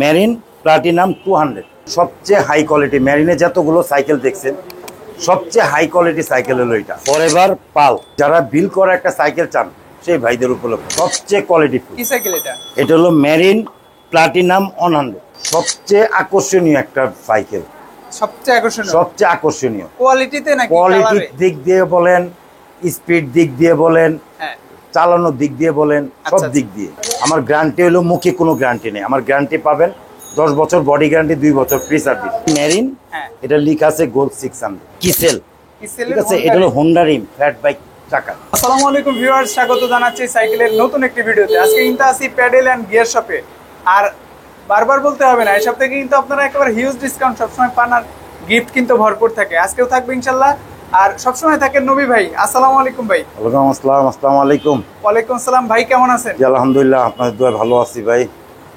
Marine platinum 200 সবচেয়ে high quality. মেরিনে যতগুলো cycle দেখছেন সবচেয়ে হাই কোয়ালিটি সাইকেল হলো এটা ফরএভার পাল। যারা বিল করা একটা সাইকেল চান সেই ভাইদের উপলক্ষে সবচেয়ে কোয়ালিটি কি সাইকেল এটা? এটা হলো মেরিন প্লাটিনাম 100, সবচেয়ে আকর্ষণীয় একটা সাইকেল। সবচেয়ে আকর্ষণীয় কোয়ালিটিতে নাকি কোয়ালিটির দিক দিয়ে বলেন, স্পিড দিক দিয়ে বলেন, চালানোর দিক দিয়ে বলেন, সব দিক দিয়ে। আমার গ্যারান্টি হলো মুখে কোনো গ্যারান্টি নেই। আমার গ্যারান্টি পাবেন 10 বছর বডি গ্যারান্টি, 2 বছর ফ্রি সার্ভিস। মেরিন এটা লেখা আছে গোল্ড 600 কিসেল, ঠিক আছে? এটা হলো হোন্ডা রিম ফ্ল্যাট বাইক চাকা। আসসালামু আলাইকুম ভিউয়ার্স, স্বাগত জানাচ্ছি সাইকেলের নতুন একটি ভিডিওতে। আজকে কিন্তু আছি প্যাডেল এন্ড গিয়ার শপে। আর বারবার বলতে হবে না, এই সব থেকে কিন্তু আপনারা একেবারে হিউজ ডিসকাউন্ট সবসময় পান, আর গিফট কিন্তু ভরপুর থাকে। আজকেও থাকবে ইনশাল্লাহ। আর সবসময় থাকেন নবী ভাই। আসসালামু আলাইকুম ভাই। ওয়ালাইকুম আসসালাম। আসসালামু আলাইকুম। ওয়ালাইকুম আসসালাম ভাই, কেমন আছেন? জি আলহামদুলিল্লাহ, আপনাদের দোয়ায় ভালো আছি ভাই।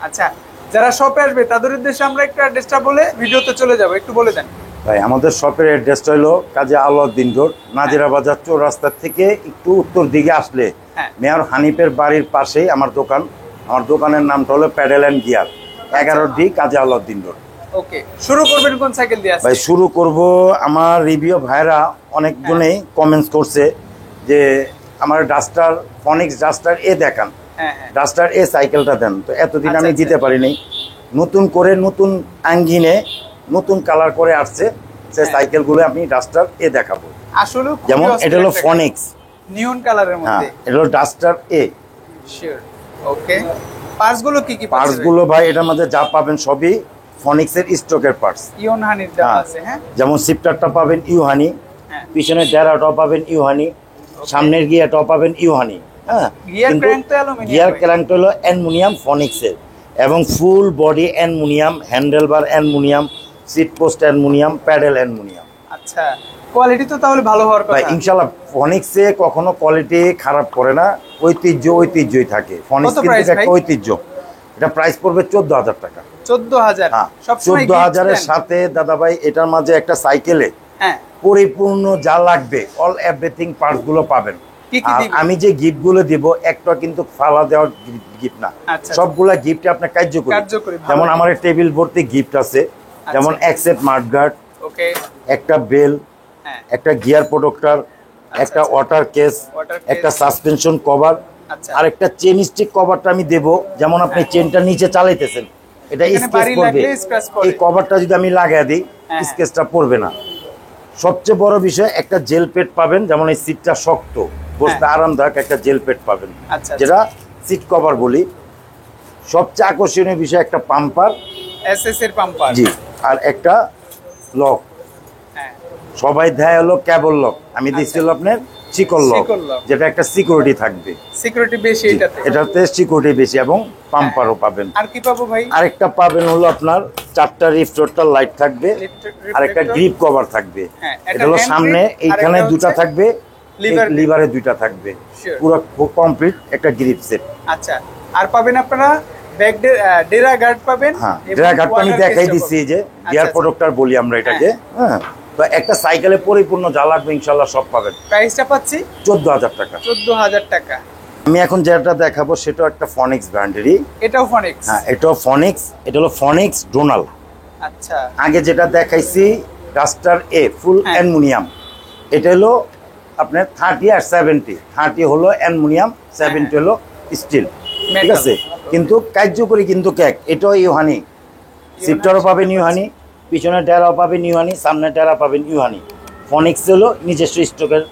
আচ্ছা, যারা শপে আসবে তাদের উদ্দেশ্যে আমরা একটু অ্যাড্রেসটা বলে ভিডিওতে চলে যাব, একটু বলে দেন ভাই। আমাদের শপের অ্যাড্রেসটা হলো কাজী আলাউদ্দিন রোড, নাজিরা বাজার চৌরাস্তা থেকে একটু উত্তর দিকে আসলে মেয়র হানিফের বাড়ির পাশেই আমার দোকান। আমার দোকানের নামটা হলো pedal and gear, 11D Kazi Alauddin road. Okay, শুরু করবেন কোন সাইকেল দিয়ে? ভাই শুরু করব, আমার রিভিউ ভাইরা অনেকজনেই কমেন্টস করছে যে আমার ডাস্টার ফনিক্স ডাস্টার এ দেখান, ডাস্টার এ সাইকেলটা দেন। তো এতদিন আমি দিতে পারিনি, নতুন করে নতুন আঙ্গিনে নতুন কালার করে আসছে সেই সাইকেলগুলো আমি ডাস্টার এ দেখাবো। আসলে যেমন এটা হলো ফনিক্স নিয়ন কালারের মধ্যে, এটা হলো ডাস্টার এ। শিওর। ওকে, পার্টস গুলো কি কি? পার্টস গুলো ভাই এটার মধ্যে যা পাবেন সবই ফনিক্সের স্টকের পার্টস। ইউহানির দেওয়া আছে, হ্যাঁ। যেমন শিফটারটা পাবেন ইউহানি, পিছনের ডেরাটাও পাবেন ইউহানি, সামনের গিয়ারটাও পাবেন ইউহানি, হ্যাঁ। গিয়ার ক্র্যাঙ্কটা হলো অ্যালুমিনিয়াম ফনিক্সের, এবং full body aluminium, handlebar aluminium, seat post aluminium, pedal aluminium. আচ্ছা, কোয়ালিটি তো তাহলে ভালো হওয়ার কথা। ইনশাআল্লাহ ফনিক্সে কখনো কোয়ালিটি খারাপ করে না, ঐতিহ্যই থাকে। ফনিক্স কিন্তু একটা ঐতিহ্য। এটা প্রাইস পড়বে 14,000 টাকা। 14,000? হ্যাঁ, 14,000-এর সাথে দাদা ভাই এটার মাঝে একটা সাইকেলে পরিপূর্ণ যা লাগবে অল এভরিথিং পার্টস গুলো পাবেন। আমি যে গিফট গুলো দিব একটা কিন্তু ফালা দেওয়ার গিফট না, সবগুলা গিফট আপনার কার্যকরী। যেমন আমার টেবিল ভর্তি গিফট আছে, যেমন একসেট মাঠগার্ড, একটা বেল, একটা গিয়ার প্রোটেক্টর, একটা ওয়াটার কেস, একটা সাসপেনশন কভার, আর একটা চেন স্টিক কভারটা আমি দেব। যেমন আপনি চেনটা নিচে চালাইতেছেন, এটা স্কেচ পড়বে, এই কভারটা যদি আমি লাগাই দিই স্কেচটা পড়বে না। সবচেয়ে বড় বিষয় একটা জেল পেট পাবেন, যেমন এই সিটটা শক্ত, বসতে আরামদায়ক একটা জেল পেট পাবেন, যেটা সিট কভার বলি। সবচেয়ে আকর্ষণীয় বিষয় একটা পাম্পার, এসএস এর পাম্পার, জি, আর একটা লক। সবাই দেয় হলো কেবল লক, আমি দিচ্ছিল আপনার চিকন লক, যেটা একটা সিকিউরিটি থাকবে। সিকিউরিটি বেশি এটাতে সিকিউরিটি বেশি, এবং পাম্পারও পাবেন। আর কি পাবো ভাই? আরেকটা পাবেন হলো আপনার 4টা রিফ্লেক্টর লাইট থাকবে, আর একটা গ্রিপ কভার থাকবে। এটা হলো সামনে এইখানে 2টা থাকবে, লিভারে 2টা থাকবে, পুরো কমপ্লিট একটা গ্রিপ সেট। আচ্ছা, আর পাবেন আপনারা ব্যাক ডেরা গার্ড পাবেন। হ্যাঁ, ডেরা গার্ডটা আমি দেখাই দিচ্ছি, যে গিয়ার প্রোটেক্টর বলি আমরা এটাকে। হ্যাঁ, তো একটা সাইকেলে পরিপূর্ণ যা লাগবে ইনশাআল্লাহ সব পাবেন। প্রাইসটা পাচ্ছি 14,000 টাকা। 14,000 টাকা। আমি এখন যেটা দেখাবো সেটা একটা ফনিক্স ব্র্যান্ডেরই। এটাও ফনিক্স? হ্যাঁ, এটাও ফনিক্স। এটা হলো ফনিক্স ডোনাল। আচ্ছা, আগে যেটা দেখাইছি ডাস্টার এ ফুল অ্যালুমিনিয়াম, এটা হলো আপনার 30 আর 70। 30 হলো অ্যালুমিনিয়াম, 70 হলো স্টিল, ঠিক আছে? কিন্তু কার্যকরী কিন্তু কেক। এটাও ইউহানি, সিফটারও পাবেন ইউহানি, পিছনে ডেরাও পাবেন ইউহানি, সামনে ডেরা পাবেন ইউহানি। ফনিক্স হলো নিজস্ব স্টকের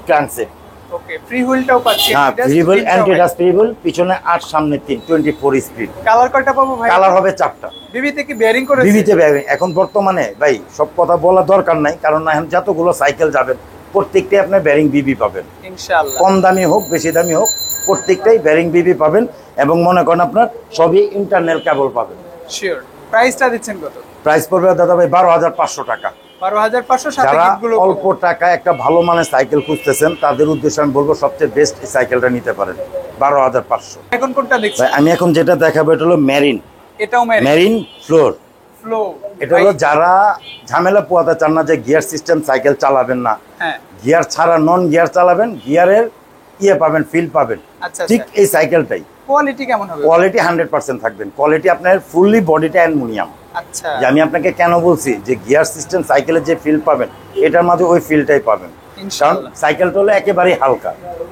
ক্র্যাঙ্কসেট। ওকে, ফ্রি হুইলটাও পাচ্ছি। হ্যাঁ, free wheel, anti dust free wheel, পিছনে 8 সামনে 3, 24 স্পিড। কালার কয়টা পাবো ভাই? কালার হবে 4টা। বিবিতে কি বেয়ারিং করেছে? বিবিতে বেয়ারিং। এখন বর্তমানে ভাই সব কথা বলা দরকার নাই, কারণ এখন যতগুলো সাইকেল যাবেন প্রত্যেকটাই আপনি বেয়ারিং বিবি পাবেন ইনশাআল্লাহ। কম দামি হোক বেশি দামি হোক প্রত্যেকটাই বেয়ারিং বিবি পাবেন, এবং মনে করেন আপনার সবই ইন্টারনাল কেবল পাবেন। শিওর। প্রাইসটা দিচ্ছেন কত? প্রাইস পড়বে দাদা ভাই 12,500 টাকা। 12,500 সাথে যারা গিফটগুলো অল্প টাকায় একটা ভালো মানের সাইকেল খুঁজতেছেন তাদের উদ্দেশ্যে আমি বলবো সবচেয়ে বেস্ট এই সাইকেলটা নিতে পারেন, 12,500। এখন কোনটা দেখছেন? আমি এখন যেটা দেখাবো এটা হলো মেরিন। এটাও মেরিন ফ্লোর। এটা হলো যারা ঝামেলা পোয়াতে চান না, যে গিয়ার সিস্টেম সাইকেল চালাবেন না, গিয়ার ছাড়া নন গিয়ার চালাবেন, গিয়ারের পাবেন, ফিল পাবেন, ঠিক এই সাইকেলটাই। কোয়ালিটি কেমন হবে? কোয়ালিটি 100% থাকবেন। কোয়ালিটি আপনার ফুললি বডিটা অ্যালুমিনিয়াম। আচ্ছা, যে আমি আপনাকে কেন বলছি যে গিয়ার সিস্টেম সাইকেলের যে ফিল পাবেন এটার মাঝে ওই ফিলটাই পাবেন। কারণ ইনশাআল্লাহ সাইকেলটা হলো একেবারেই হালকা,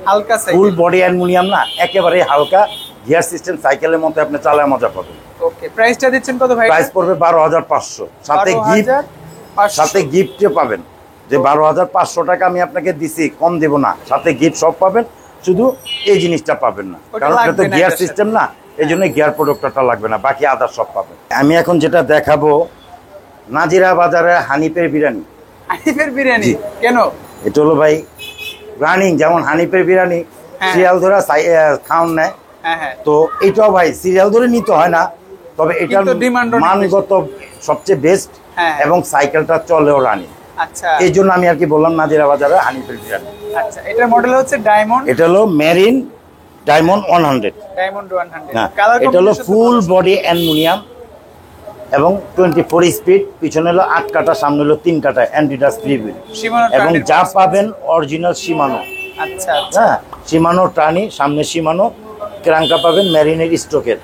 হালকা ফুল সাইকেল। বডি অ্যালুমিনিয়াম না, একেবারেই হালকা। গিয়ার সিস্টেম সাইকেলের মতো আপনি চালায় মজা পাবেন। ওকে, প্রাইসটা দিচ্ছেন কত ভাই? প্রাইস পড়বে 12,500, সাথে গিফট, 12,500 সাথে গিফটও পাবেন। যে 12,500 টাকা আমি আপনাকে দিছি, কম দেব না, সাথে গিফট সব পাবেন, শুধু এই জিনিসটা পাবেন না, ওটা কারণ এটা তো লাগবে না গিয়ার এটার সিস্টেম না, এই জন্য গিয়ার প্রোডাক্টটা লাগবে না, বাকি আদার সব পাবেন। আমি এখন যেটা দেখাবো নাজিরা বাজারে হানিফের বিরিয়ানি। হানিফের বিরিয়ানি জি। কেন? এটা হলো ভাই রানিং, যেমন হানিফের বিরিয়ানি হ্যাঁ। সিরিয়াল ধরে খাওয়ান নেয়, হ্যাঁ হ্যাঁ, তো এটাও ভাই সিরিয়াল ধরে নিতে হয় না, তবে এটার কিন্তু demand অনেক মানগত সবচেয়ে বেস্ট, হ্যাঁ। এবং সাইকেলটা চলেও রানিং। আচ্ছা এই জন্য আমি আর কি বললাম নাজিরা বাজারে হানিফের বিরিয়ানি। আচ্ছা, এটার মডেল হচ্ছে ডায়মন্ড, এটা হলো মেরিন ডায়মন্ড 100। ডায়মন্ড 100। হ্যাঁ, কালার এটা হলো ফুল বডি অ্যালুমিনিয়াম এবং 24 স্পিড, পিছনে হলো 8 কাটা, সামনে হলো 3 কাটা অ্যান্টিডাস প্রিভিল, এবং যা পাবেন অরিজিনাল শিমানো। আচ্ছা আচ্ছা, হ্যাঁ, শিমানো টানি, সামনে শিমানো, ক্রাঙ্কা পাবেন মেরিনের স্ট্রোকের,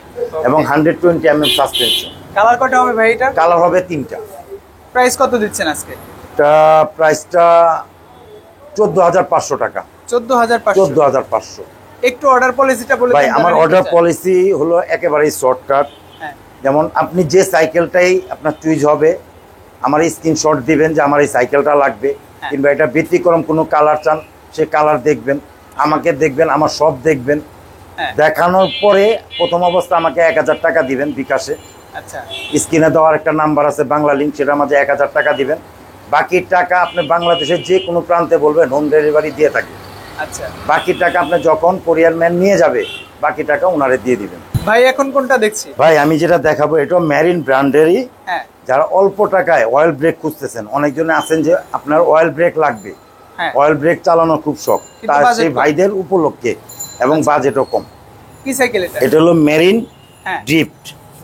এবং 120 mm সাসপেনশন। কালার কয়টা হবে ভাই এটা? কালার হবে 3টা। প্রাইস কত দিচ্ছেন আজকে? এটা প্রাইসটা 14,500 টাকা। 14,500। 14,500। একটু অর্ডার পলিসিটা বলে ভাই দিন, আমার যারা অর্ডার নিতে চায়। পলিসি হলো একেবারেই শর্টকাট। হ্যাঁ, যেমন আপনি যে সাইকেলটাই আপনার চুইজ হবে, আমার স্ক্রিনশট দিবেন যে আমার এই সাইকেলটা লাগবে, হ্যাঁ। কিংবা এটা ব্যতিক্রম কোনো কালার চান, সে কালার দেখবেন, আমাকে দেখবেন, আমার সব দেখবেন। হ্যাঁ। দেখানোর পরে প্রথম অবস্থা আমাকে 1,000 টাকা দিবেন বিকাশে। আচ্ছা স্ক্রিনে দেওয়ার একটা নাম্বার আছে বাংলা লিঙ্ক, সেটার মাঝে 1,000 টাকা দিবেন। বাকি টাকা আপনি বাংলাদেশের যে কোনো প্রান্তে বলবেন, হোম ডেলিভারি দিয়ে থাকি। আচ্ছা বাকি টাকা আপনি যখন কোরিয়ার ম্যান নিয়ে যাবে, বাকি টাকা ওনারে দিয়ে দিবেন। ভাই, এখন কোনটা দেখছি? ভাই আমি যেটা দেখাবো এটা মেরিন ব্র্যান্ডেরই। হ্যাঁ যারা অল্প টাকায় অয়েল ব্রেক খুঁজতেছেন, অনেকজনে আছেন যে আপনার অয়েল ব্রেক লাগবে, হ্যাঁ, অয়েল ব্রেক চালানো খুব শখ, কিন্তু তার budget সেই কম। ভাইদের উপলক্ষে, এবং বাজেটও কম। কি সাইকেল এটা? এটা হলো মেরিন হ্যাঁ, ড্রিফট।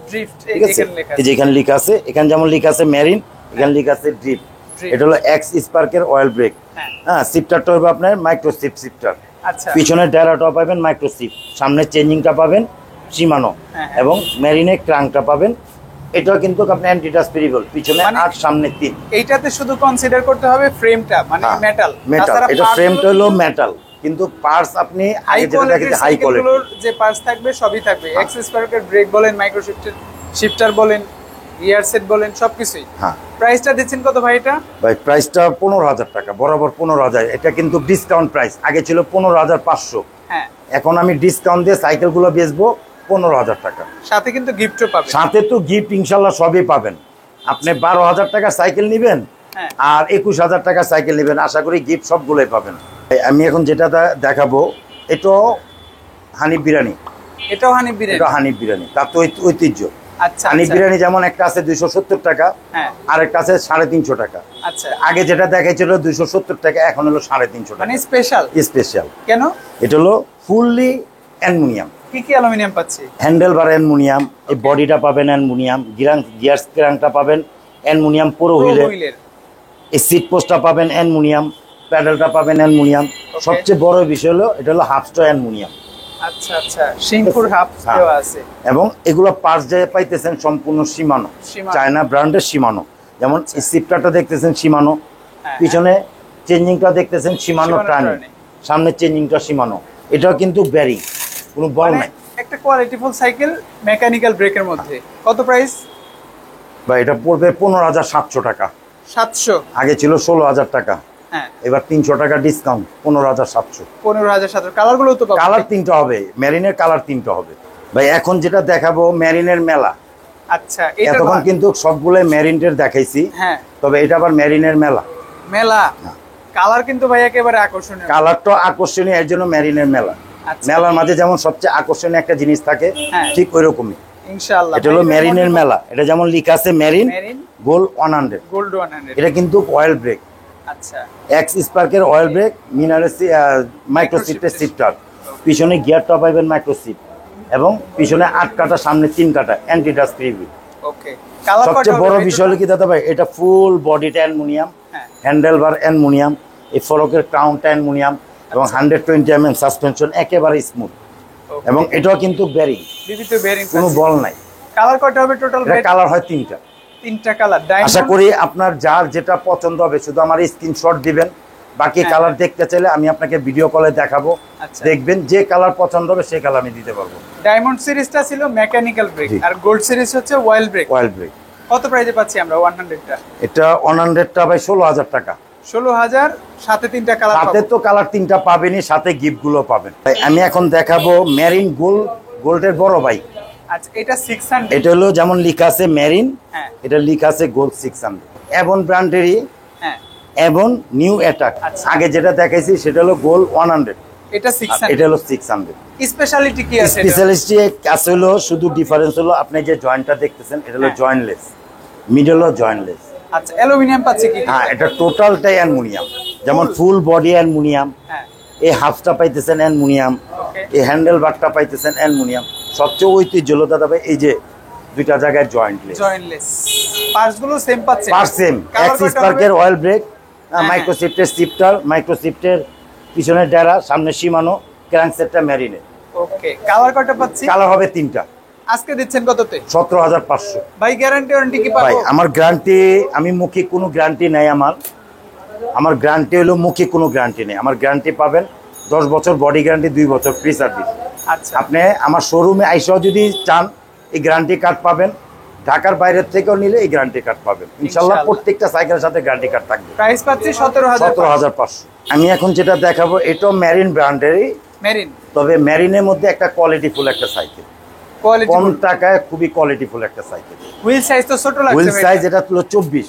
ড্রিফট, ঠিক আছে, এখানে লেখা এই যে এখানে লেখা আছে, এখানে যেমন লেখা আছে মেরিন, এখানে লেখা আছে ড্রিফট। Drift। এটা হলো এক্স স্পার্কের অয়েল ব্রেক। হ্যাঁ। হ্যাঁ, সিফটারটা হবে আপনার মাইক্রো শিফটার। আচ্ছা পিছনের ডেরাটা পাবেন মাইক্রো শিফট, সামনে চেঞ্জিংটা পাবেন শিমানো, হ্যাঁ। এবং মেরিনের ক্রাঙ্কটা পাবেন। এটাও কিন্তু আপনি অ্যান্টিডাস পেরিবল, পিছনে মানে 8 সামনে 3। এইটাতে শুধু কনসিডার করতে হবে ফ্রেমটা, মানে মেটাল। মেটাল, এটা ফ্রেমটা হলো মেটাল, কিন্তু পার্টস আপনি হাই আগে যেটা কোয়ালিটির দেখেছেন হাই কোয়ালিটি। সাইকেলগুলোর যে পার্টস থাকবে সবই থাকবে। এক্স স্পার্কের ব্রেক বলেন, মাইক্রো শিফটার বলেন, গিয়ার সেট বলেন, সবকিছুই। হ্যাঁ প্রাইসটা দিচ্ছেন কত ভাই এটা? ভাই প্রাইসটা 15,000 টাকা, বরাবর 15,000। এটা কিন্তু ডিসকাউন্ট প্রাইস, আগে ছিল 15,500, হ্যাঁ, এখন আমি ডিসকাউন্ট দিয়ে সাইকেলগুলো বেচবো 15,000 টাকা। সাথে কিন্তু গিফটও পাবেন। সাথে তো গিফট ইনশাল্লাহ সবই পাবেন। আপনি 12,000 টাকা সাইকেল নেবেন, হ্যাঁ, আর 21,000 টাকা সাইকেল নেবেন, আশা করি গিফট সবগুলোই পাবেন। আমি এখন যেটা দেখাবো এটাও হানিফ বিরিয়ানি। এটাও হানিফ বিরিয়ানি। এটা হানিফ বিরিয়ানি, তার তো ঐতিহ্য। আচ্ছা হানিফ আচ্ছা, বিরিয়ানি যেমন একটা আছে 270 টাকা, হ্যাঁ, আর একটা আছে 350 টাকা। আচ্ছা, আগে যেটা দেখাইছিল 270 টাকা, এখন হলো 350 টাকা। মানে স্পেশাল। স্পেশাল কেন? এটা হলো ফুললি অ্যালুমিনিয়াম, কি কি অ্যালুমিনিয়াম পাচ্ছি? হ্যান্ডেল বার অ্যালুমিনিয়াম, এই বডিটা পাবেন অ্যালুমিনিয়াম, গিয়ার ক্রাঙ্কটা পাবেন অ্যালুমিনিয়াম পুরো হুইলের, হুইলের। এই সিট পোস্টটা পাবেন অ্যালুমিনিয়াম, প্যাডেলটা পাবেন অ্যালুমিনিয়াম। সবচেয়ে বড় বিষয় হলো এটা হলো হাফ স্টো অ্যালুমিনিয়াম, আচ্ছা আচ্ছা, সিংপুর হাফ হ্যাঁ। দেওয়া আছে। এবং এগুলো পার্টস যে পাইতেছেন সম্পূর্ণ সীমানো, সীমানো। চায়না ব্র্যান্ডের সীমানো। যেমন এই সিপটারটা দেখতেছেন সীমানো, হ্যাঁ, পিছনে চেঞ্জিংটা দেখতেছেন সীমানো সীমানো টার্নি, টার্নি। সামনে চেঞ্জিংটা সীমানো। এটাও কিন্তু ব্যারিং, কোনো বল মানে নাই। একটা কোয়ালিটিফুল সাইকেল মেকানিক্যাল ব্রেকের মধ্যে। কত প্রাইস? বা এটা পড়বে 15,700 টাকা। 700। আগে ছিল 16,000 টাকা, হ্যাঁ, এবার 300 টাকা ডিসকাউন্ট, 15,700। 15,700। কালারগুলো তো পাবো। কালার 3টা হবে, মেরিনের কালার 3টা হবে। ভাই এখন যেটা দেখাবো মেরিনের মেলা। আচ্ছা, এটা এতক্ষণ কিন্তু সবগুলোই মেরিনের দেখাইছি, হ্যাঁ, তবে এটা আবার মেরিনের মেলা। মেলা। হ্যাঁ। কালার কিন্তু ভাই একেবারে আকর্ষণীয়। কালারটা আকর্ষণীয়, এর জন্য মেরিনের মেলা। আচ্ছা, মেলার মাঝে যেমন সবচেয়ে আকর্ষণীয় একটা জিনিস থাকে, হ্যাঁ। ঠিক ওই রকমই ইনশাআল্লাহ। এটা হলো মেরিনের মেলা। এটা যেমন লেখা আছে মেরিন মেরিন গোল্ড 100, গোল্ড 100। এটা কিন্তু অয়েল ব্রেক, আচ্ছা, এক্স স্পার্কের অয়েল ব্রেক, মিনারের মাইক্রো সিফটের সিফটার, পিছনে গিয়ারটা পাইবেন মাইক্রো সিফট, এবং পিছনে 8 কাটা, সামনে 3 কাটা অ্যান্টিডাস প্রিভিউ। ওকে। কালার সবচেয়ে বড় বিষয় হলো কি দাদা ভাই, এটা ফুল বডিটা অ্যালুমিনিয়াম, হ্যাঁ, হ্যান্ডেল বার অ্যালুমিনিয়াম, এই ফলকের ক্রাউনটা অ্যালুমিনিয়াম, এবং 120 mm সাসপেনশন, একেবারে স্মুথ। এবং এটাও কিন্তু বেরিং, বিবিতে বেরিং, কোনো বল নাই। কালার কয়টা হবে টোটাল? কালার হয় তিনটা। তিনটা কালার। আশা করি আপনার যার যেটা পছন্দ হবে শুধু আমার স্ক্রিনশট দিবেন, বাকি কালার দেখতে চাইলে আমি আপনাকে ভিডিও কলে দেখাবো, দেখবেন যে কালার পছন্দ হবে সেই কালার আমি দিতে পারবো। ডায়মন্ড সিরিজটা ছিল মেকানিক্যাল ব্রেক, আর গোল্ড সিরিজ হচ্ছে অয়েল ব্রেক। অয়েল ব্রেক কত প্রাইসে পাচ্ছি আমরা 100টা? এটা 100টা ভাই 16,000 টাকা। 16,000, সাথে তিনটা কালার। সাথে তো কালার তিনটা পাবেনই, সাথে গিফট গুলো পাবেন। আমি এখন দেখাবো মেরিন গোল্ডের বড় ভাই। আচ্ছা, এটা 600। এটা হলো যেমন লেখা আছে মেরিন, এটা লেখা আছে গোল্ড 600। এভন ব্র্যান্ডেরই, এভন নিউ অ্যাটাক। আগে যেটা দেখাইছি সেটা হলো গোল্ড 100, এটা 600, এটা হলো 600। স্পেশালিটি কি আছে? স্পেশালিটি আছে হলো শুধু ডিফারেন্স হলো আপনি যে জয়েন্টটা দেখতেছেন এটা হলো জয়েন্টলেস, মিডল হলো জয়েন্টলেস। আচ্ছা, অ্যালুমিনিয়াম পাচ্ছে কি? হ্যাঁ, এটা টোটালটাই অ্যালুমিনিয়াম, যেমন ফুল বডি অ্যালুমিনিয়াম, এই হাফটা পাইতেছেন অ্যালুমিনিয়াম, এই হ্যান্ডেল বারটা পাইতেছেন অ্যালুমিনিয়াম। সবচেয়ে ঐতিহ্য হলো দাদা ভাই এই যে দুইটা জায়গায় জয়েন্টলেস। পার্টস গুলো সেম পাচ্ছে? Parts same. এক্সিস পার্কের অয়েল ব্রেক, মাইক্রোসিফটের শিফটার, মাইক্রোসিফটের পিছনের ডেরা, সামনে সীমানো, ক্র্যাঙ্কসেটটা মেরিনে। ওকে, কালার কয়টা পাচ্ছি? কালার হবে তিনটা। আজকে দিচ্ছেন কততে? 17,500। ভাই গ্যারান্টি ওয়ারেন্টি কি পাবো? ভাই আমার গ্যারান্টি, আমি মুখে কোনো গ্যারান্টি নাই। আমার গ্যারান্টি হলো মুখে কোনো গ্যারান্টি নেই। আমার গ্যারান্টি পাবেন 10 বছর বডি গ্যারান্টি, 2 বছর ফ্রি সার্ভিস। আচ্ছা, আপনি আমার শোরুমে আইসাও যদি চান এই গ্যারান্টি কার্ড পাবেন, ঢাকার বাইরের থেকেও নিলে এই গ্যারান্টি কার্ড পাবেন ইনশাআল্লাহ। প্রত্যেকটা সাইকেলের সাথে গ্যারান্টি কার্ড থাকবে। প্রাইস পাচ্ছি 17,500। আমি এখন যেটা দেখাবো এটাও মেরিন ব্র্যান্ডেরই, মেরিন, তবে মেরিনের মধ্যে একটা কোয়ালিটিফুল একটা সাইকেল, কম টাকায় খুবই কোয়ালিটিফুল একটা সাইকেল। হুইল সাইজ তো ছোট লাগছে। হুইল সাইজ এটা হলো 24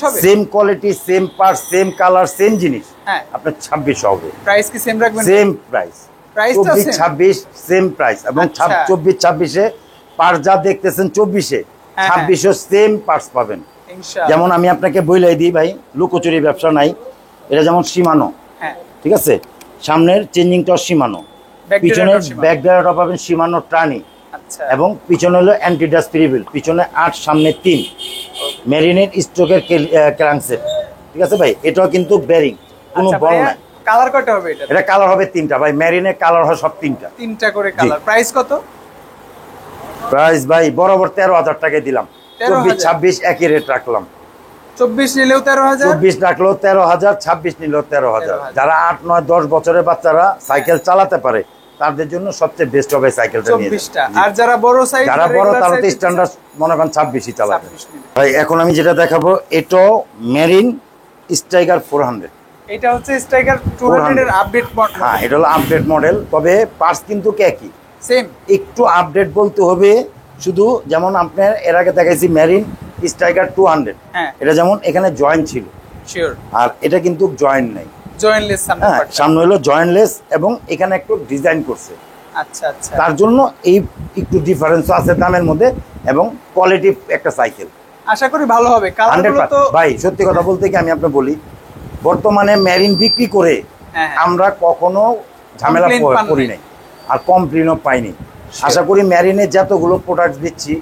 হবে। Same quality, same part, same colour, same জিনিস, আপনার 26 হবে। প্রাইস কি সেম রাখবেন? Same price, 24-26 same price. এবং 24-26-এ পার্টস যা দেখতেছেন 24-এ 26-ও সেম পার্টস পাবেন ইনশাআল্লাহ। যেমন আমি আপনাকে বইলাই দিই ভাই, লুকোচুরি ব্যবসা নাই। এটা যেমন সীমানো, ঠিক আছে, সামনের চেঞ্জিংটা সীমানো, পিছনের ব্যাক ড্রাইভারটা পাবেন সীমানো ট্রানি, এবং পিছনে হলো অ্যান্টি ডাস্ট ফ্রিবিল, পিছনে 8 সামনে 3, মেরিনের স্ট্রোকের ক্র্যাঙ্কসেট, ঠিক আছে ভাই। এটাও কিন্তু বেরিং, কোনো বল নাই। কালার কয়টা হবে এটা? এটা কালার হবে তিনটা ভাই, মেরিনের কালার হয় সব তিনটা করে কালার। প্রাইস কত? প্রাইস ভাই বরাবর 13,000 টাকায় দিলাম। 24-26 একই রেট রাখলাম। 24 নিলেও 13,000, 24 রাখলেও 13,000, 26 নিলেও 13,000। যারা 8, 9, 10 বছরের বাচ্চারা সাইকেল চালাতে পারে তাদের জন্য সবচেয়ে বেস্ট হবে সাইকেলটা নিয়ে। 24টা। আর যারা বড় সাইজ, যারা বড় তারা তো স্ট্যান্ডার্ড মনে করেন 26ই চালাবে ভাই। এখন আমি যেটা দেখাবো এটাও মেরিন স্ট্রাইকার 400। এটা হচ্ছে স্ট্রাইকার 200 এর আপডেট মডেল। হ্যাঁ, এটা হলো আপডেট মডেল, তবে পার্টস কিন্তু একই, সেম। একটু আপডেট বলতে হবে শুধু। যেমন আপনার এর আগে দেখাইছি মেরিন স্ট্রাইকার 200, এটা যেমন এখানে জয়েন্ট ছিল, শিওর, আর এটা কিন্তু জয়েন্ট নাই, জয়েন্টলেস সামনে। সামনে হলো জয়েন্টলেস এবং এখানে একটু ডিজাইন করছে। আচ্ছা আচ্ছা, তার জন্য এই একটু ডিফারেন্স আছে দামের মধ্যে, এবং কোয়ালিটি একটা সাইকেল। আশা করি ভালো হবে। কালারগুলো তো ভাই সত্যি কথা বলতে কি আমি আপনাকে বলি, বর্তমানে মেরিন বিক্রি করে আমরা কখনো ঝামেলা করি নাই, আর কমপ্লেনও পাইনি। আশা করি মেরিনের যতগুলো প্রোডাক্ট দিচ্ছি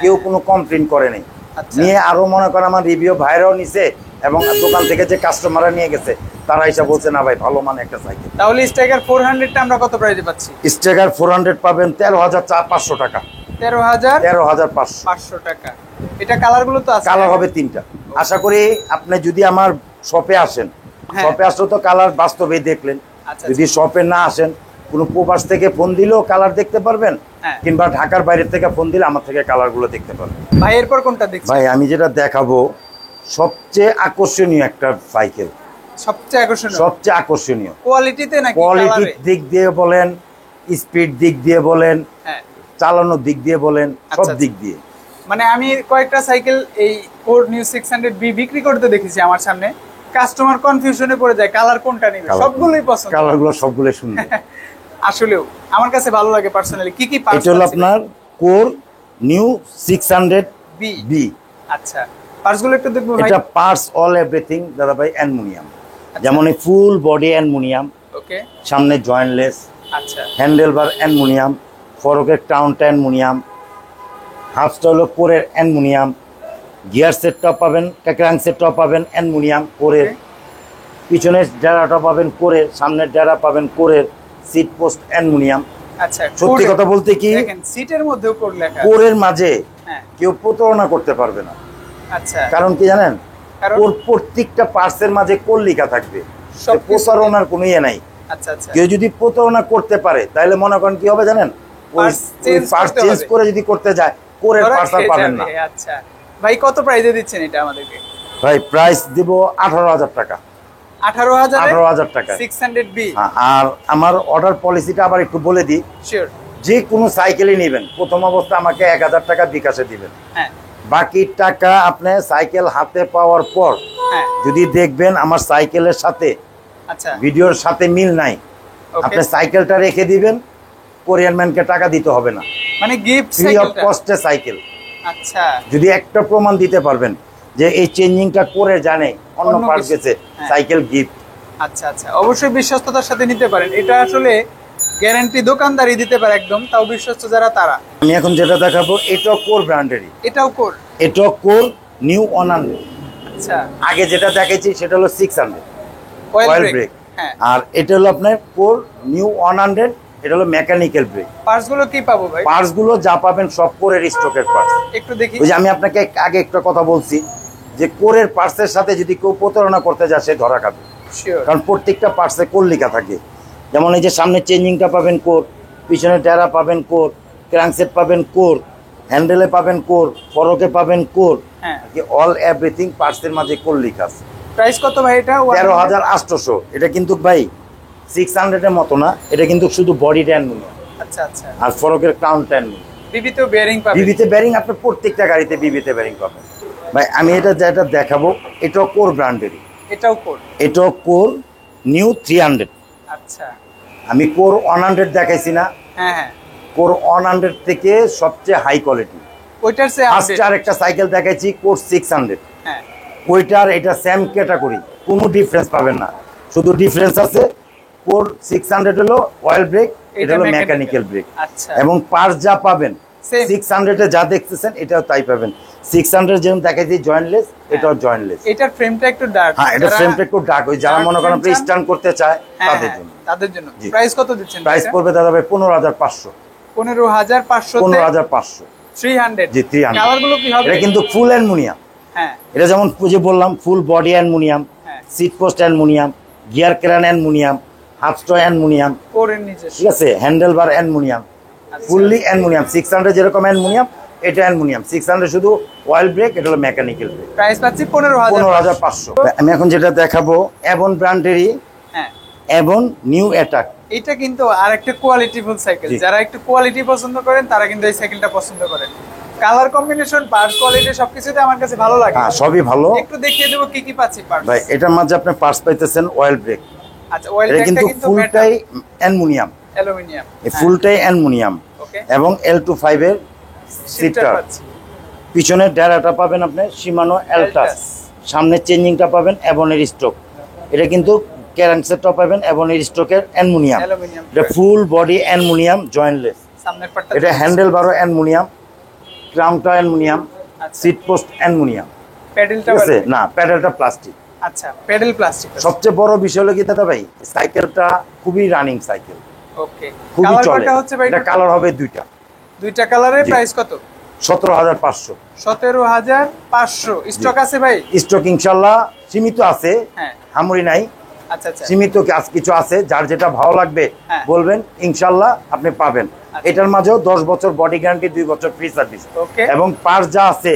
কেউ কোনো কমপ্লেন করে নাই। নিয়ে আরো মনে করেন আমার রিভিউ ভাইরাও নিছে, এবং দোকান থেকে যে কাস্টমাররা নিয়ে গেছে তারা এসে বলছে না ভাই ভালো মানে একটা সাইকেল। তাহলে স্ট্রাইকার 400টা আমরা কত প্রাইসে পাচ্ছি? স্ট্রাইকার 400 পাবেন 13,500 টাকা। 13,500 টাকা। এটা কালারগুলো তো আছে, কালার হবে তিনটা। আশা করি আপনি যদি আমার শপে আসেন, শপে আসলে তো কালার বাস্তবেই দেখলেন। যদি শপে না আসেন, কোনো প্রবাস থেকে ফোন দিলেও কালার দেখতে পারবেন, কিংবা ঢাকার বাইরে থেকে ফোন দিলে আমার থেকে কালারগুলো দেখতে পারবেন। ভাই এরপর কোনটা দেখছেন? ভাই আমি যেটা দেখাবো সবচেয়ে আকর্ষণীয় একটা সাইকেল। সবচেয়ে আকর্ষণীয় কোয়ালিটিতে নাকি কোয়ালিটির দিক দিয়ে বলেন, স্পিড দিক দিয়ে বলেন, চালানোর দিক দিয়ে বলেন, সব দিক দিয়ে। মানে আমি কয়েকটা সাইকেল এই কোর নিউ 600B বিক্রি করতে দেখেছি আমার সামনে, কাস্টমার কনফিউশনে পড়ে যায় কালার কোনটা নেবে। সবগুলোই পছন্দ, কালারগুলো সবগুলোই সুন্দর। আসলেও আমার কাছে ভালো লাগে পার্সোনালি। কি কি পার্টস? এটা হলো আপনার কোর নিউ 600B। আচ্ছা, পার্টসগুলো একটু দেখবো ভাই। এটা পার্টস অল এভরিথিং দাদা ভাই অ্যালুমিনিয়াম, যেমন এই ফুল বডি অ্যালুমিনিয়াম, ওকে, সামনে জয়েন্টলেস, আচ্ছা, হ্যান্ডেল বার অ্যালুমিনিয়াম, ফরকের টাউনটা অ্যালুমিনিয়াম, হাফটা হলো কোরের অ্যালুমিনিয়াম, গিয়ার সেটটা পাবেন, ক্র্যাঙ্ক সেটটা পাবেন অ্যালুমিনিয়াম কোরের, পিছনের ডেরাটা পাবেন কোরের, সামনের ডেরা পাবেন কোরের, সিট পোস্ট অ্যালুমিনিয়াম, আচ্ছা, সত্যি কথা বলতে কি দেখেন সিটের মধ্যেও কোড লেখা, কোরের মাঝে হ্যাঁ কেউ প্রতারণা করতে পারবে না। আচ্ছা, কারণ কি জানেন, কারণ ওর প্রত্যেকটা পার্টসের মাঝে কোড লেখা থাকবে, সবকিছু- প্রতারণার কোনো ইয়ে নাই। আচ্ছা আচ্ছা, কেউ যদি প্রতারণা করতে পারে তাহলে মনে করেন কি হবে জানেন, ওই Parts change পার্টস করতে চেঞ্জ হবে। করে যদি করতে যায় কোরের ধরা পার্টস আর খেয়ে পাবেন যাবে। না। আচ্ছা ভাই, কত প্রাইসে দিচ্ছেন এটা আমাদেরকে? ভাই প্রাইস দিব 18,000 টাকা। 18,000 18,000 টাকা। 600B। আর আমার অর্ডার পলিসিটা আবার একটু বলে দিই, শিওর। যে কোনো সাইকেলই নেবেন প্রথম অবস্থা আমাকে 1,000 টাকা বিকাশে দিবেন, হ্যাঁ বাকি টাকা আপনি সাইকেল হাতে পাওয়ার পর হ্যাঁ, যদি দেখবেন আমার সাইকেলের সাথে আচ্ছা ভিডিওর সাথে মিল নাই, ওকে, আপনি সাইকেলটা রেখে দিবেন, কোরিয়ান ম্যানকে টাকা দিতে হবে না, মানে গিফট ফ্রি অফ সাইকেলটা। কস্টে সাইকেল। আচ্ছা যদি একটা প্রমাণ দিতে পারবেন যে এই চেঞ্জিংটা করে জানে অন্য অন্য পার্ট কিছু। গেছে, হ্যাঁ। Cycle gift. আচ্ছা আচ্ছা, অবশ্যই বিশ্বস্ততার সাথে নিতে পারেন। এটা আসলে গ্যারান্টি দোকানদারই দিতে পারে একদম, তাও বিশ্বস্ত যারা তারা। আমি এখন যেটা দেখাবো এটা কোর ব্র্যান্ডেরই, এটাও কোর। এটা কোর নিউ 100। আচ্ছা, আগে যেটা দেখাইছি সেটা হলো 600 অয়েল অয়েল ব্রেক। ব্রেক, হ্যাঁ, আর এটা হলো আপনার কোর নিউ 100, এটা হলো মেকানিক্যাল ব্রেক। পার্টস গুলো কি পাবো ভাই? পার্টস গুলো যা পাবেন সব কোরের স্টকের পার্টস। একটু দেখি। ওই যে আমি আপনাকে আগে একটা কথা বলছি যে কোরের পার্টসের সাথে যদি কেউ প্রতারণা করতে যায় সে ধরা খাবে, শিওর। কারণ প্রত্যেকটা পার্টসে কোর লেখা থাকে। যেমন এই যে সামনে চেঞ্জিংটা পাবেন কোর, পিছনে টায়ারা পাবেন কোর, ক্র্যাঙ্কসেট পাবেন কোর, হ্যান্ডেলে পাবেন কোর, ফরকে পাবেন কোর, হ্যাঁ, অল এভরিথিং পার্টসের মাঝে কোর লেখা আছে। প্রাইস কত ভাই এটা? 13,800। এটা কিন্তু ভাই 600 এর মতো না, এটা কিন্তু শুধু বডি অ্যালুমিনিয়াম আচ্ছা আচ্ছা, আর ফরকের ক্রাউনটা অ্যালুমিনিয়াম। বিবিতে বেয়ারিং পাবেন। বিবিতে ব্যারিং আপনি প্রত্যেকটা গাড়িতে বিবিতে ব্যারিং পাবেন। ভাই আমি এটা যেটা দেখাবো এটাও কোর ব্র্যান্ডেরই, এটাও কোর। এটাও কোর নিউ 300। আচ্ছা, আমি কোর 100 দেখাইছি না, হ্যাঁ হ্যাঁ, কোর 100 থেকে সবচেয়ে হাই কোয়ালিটি ওইটার সে আপডেট। ফার্স্ট একটা সাইকেল দেখাইছি কোর 600, হ্যাঁ, ওইটার এটা সেম ক্যাটাগরি, কোনো ডিফারেন্স পাবেন না, শুধু ডিফারেন্স আছে কোর 600 হলো অয়েল ব্রেক, এটা হলো মেকানিক্যাল ব্রেক। আচ্ছা, এবং পার্টস যা পাবেন Same. 600 এ যা দেখতেছেন এটাও তাই পাবেন। 600 যেমন দেখাইছি জয়েন্টলেস, এটাও জয়েন্টলেস। এটার ফ্রেমটা একটু ডার্ক। হ্যাঁ, এটা ফ্রেমটা একটু ডার্ক, ওই যারা dark মনে করেন frame চান? স্টার্ন করতে চায় তাদের জন্য। তাদের জন্য। জি। প্রাইস কত দিচ্ছেন? প্রাইস পড়বে দাদা ভাই 15,500। 15,500 তে 15,500 300। জি 300। কালার গুলো কি হবে? এটা কিন্তু ফুল অ্যালুমিনিয়াম। হ্যাঁ এটা যেমন যে বললাম ফুল বডি অ্যালুমিনিয়াম, হ্যাঁ, seat post aluminium, gear crank aluminium, half স্ট্র অ্যালুমিনিয়াম, কোরের নিচে। ঠিক আছে, হ্যান্ডেল বার অ্যালুমিনিয়াম, আচ্ছা। Fully aluminium. 600 যেরকম অ্যালুমিনিয়াম, এটা অ্যালুমিনিয়াম। 600 শুধু অয়েল ব্রেক, এটা হলো মেকানিক্যাল ব্রেক। প্রাইস পাচ্ছি 15,000। 15,500। আমি এখন যেটা দেখাবো অ্যাভন ব্র্যান্ডেরই হ্যাঁ, অ্যাভন নিউ অ্যাটাক। এটা কিন্তু আরেকটা কোয়ালিটিফুল সাইকেল। জি। যারা একটু কোয়ালিটি পছন্দ করেন তারা কিন্তু এই সাইকেলটা পছন্দ করেন। কালার কম্বিনেশন, পার্টস কোয়ালিটি সবকিছুতে আমার কাছে ভালো লাগে। হ্যাঁ সবই ভালো একটু দেখিয়ে দেবো কি কি পাচ্ছি পার্টস। ভাই। এটার মাঝে আপনি পার্টস পাইতেছেন অয়েল ব্রেক, আচ্ছা, অয়েল এটা ব্রেকটা কিন্তু কিন্তু ফুলটাই অ্যালুমিনিয়াম, অ্যালুমিনিয়াম। এই ফুলটাই অ্যালুমিনিয়াম। ওকে, এবং L25 এর সিটটা, পাচ্ছি। পিছনের ড্যারাটা পাবেন আপনি শিমানো এলটাস, সামনে চেঞ্জিংটা পাবেন অ্যাভনের স্টক। এটা কিন্তু ক্যারাংসেটটা পাবেন অ্যাভনের স্টকের অ্যালুমিনিয়াম। অ্যালুমিনিয়াম। এটা ফুল বডি অ্যালুমিনিয়াম জয়েন্টলেস। সামনের পার্টটা এটা হ্যান্ডেল বারও অ্যালুমিনিয়াম, ক্রাউনটা অ্যালুমিনিয়াম, আচ্ছা, সিট পোস্ট অ্যালুমিনিয়াম, প্যাডেলটা ঠিক আছে না, প্যাডেলটা প্লাস্টিক। আচ্ছা, প্যাডেল প্লাস্টিক। সবচেয়ে বড় বিষয় হলো কি দাদা ভাই, সাইকেলটা খুবই রানিং সাইকেল, ওকে, খুবই কালার চলে। কয়টা হচ্ছে ভাই? এটা কালার হবে দুইটা। দুইটা কালারের জি। প্রাইস কত? 17,500। 17,500 স্টক আছে ভাই? স্টক ইনশাল্লাহ সীমিত আছে, হ্যাঁ, হামুরি নাই, আচ্ছা আচ্ছা, সীমিত কিছু আছে। যার যেটা ভালো লাগবে হ্যাঁ। বলবেন, ইনশাল্লাহ আপনি পাবেন। এটার মাঝেও 10 বছর বডি গ্যারান্টি, 2 বছর ফ্রি সার্ভিস। ওকে, এবং পার্স যা আছে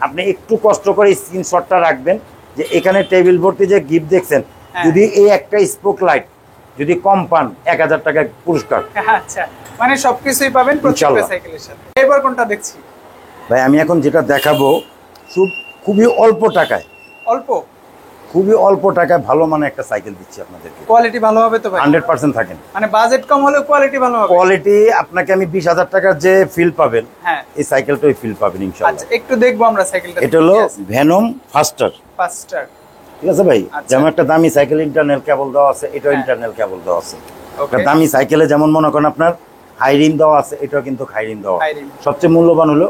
আপনি একটু কষ্ট করে স্ক্রিনশটটা রাখবেন যে এখানে টেবিল ভর্তি যে গিফট দেখছেন, হ্যাঁ। যদি এই একটা স্পোক লাইট যদি কম পান 1,000 টাকা পুরস্কার। আচ্ছা, মানে সবকিছুই পাবেন প্রত্যেকটা ইনশাল্লাহ। সাইকেলের সাথে। এবার কোনটা দেখছি ভাই আমি এখন যেটা দেখাবো খুবই অল্প টাকায়, অল্প খুবই অল্প টাকায় ভালো মানে একটা সাইকেল দিচ্ছি আপনাদেরকে। কোয়ালিটি ভালো হবে তো ভাই? 100% থাকেন। মানে বাজেট কম হলেও কোয়ালিটি ভালো হবে। কোয়ালিটি আপনাকে আমি 20,000 টাকার যে ফিল পাবেন, হ্যাঁ, এই সাইকেলটাই ফিল পাবেন ইনশাআল্লাহ। আচ্ছা, একটু দেখবো আমরা সাইকেলটা। এটা হলো ভেনম ফাস্টার, ফাস্টার। ঠিক আছে ভাই। আচ্ছা। যেমন একটা দামি সাইকেল ইন্টারনাল কেবল দেওয়া আছে, এটাও হ্যাঁ। ইন্টারনাল কেবল দেওয়া আছে। ওকে, একটা দামি সাইকেলে যেমন মনে করেন আপনার হাই রিম দেওয়া আছে, এটাও কিন্তু হাই রিম দেওয়া। High rim. সবচেয়ে মূল্যবান হলো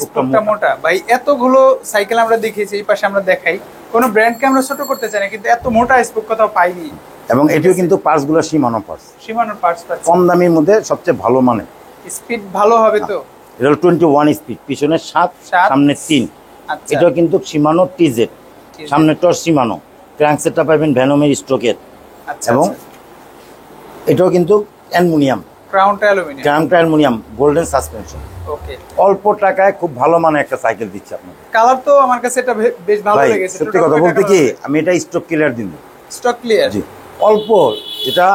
স্পোকটা মোটা। ভাই এতগুলো সাইকেল আমরা দেখিয়েছি, এই পাশে আমরা দেখাই কোনো ব্র্যান্ডকে আমরা ছোট করতে চাই না, কিন্তু এত মোটা স্পোক কোথাও পাইনি। এবং এটিও কিন্তু পার্টসগুলো সীমানো পার্টস, সীমানো পার্টস পাচ্ছি, কম দামের মধ্যে সবচেয়ে ভালো মানে। স্পিড ভালো হবে তো? এটা হলো 21 স্পিড, পিছনে 7 সামনে 3। আচ্ছা, এটাও কিন্তু সীমানো টিজেড, সামনেটাও সীমানো। ক্র্যাঙ্কসেটটা পাবেন ভ্যানোমের স্ট্রোকের। আচ্ছা, এবং এটাও কিন্তু অ্যালুমিনিয়াম, ক্রাউনটা অ্যালুমিনিয়াম, ক্রাউনটা অ্যালুমিনিয়াম, গোল্ডেন সাসপেনশন। ওকে, অল্প টাকায় খুব ভালো মানে একটা সাইকেল দিচ্ছে আপনাকে। কালার তো আমার কাছে এটা বেশ ভালো ভাই লেগেছে। সত্যি কথা বলতে কি, আমি এটা স্টক ক্লিয়ার দিব। Stock clear? জি, অল্প, যেটা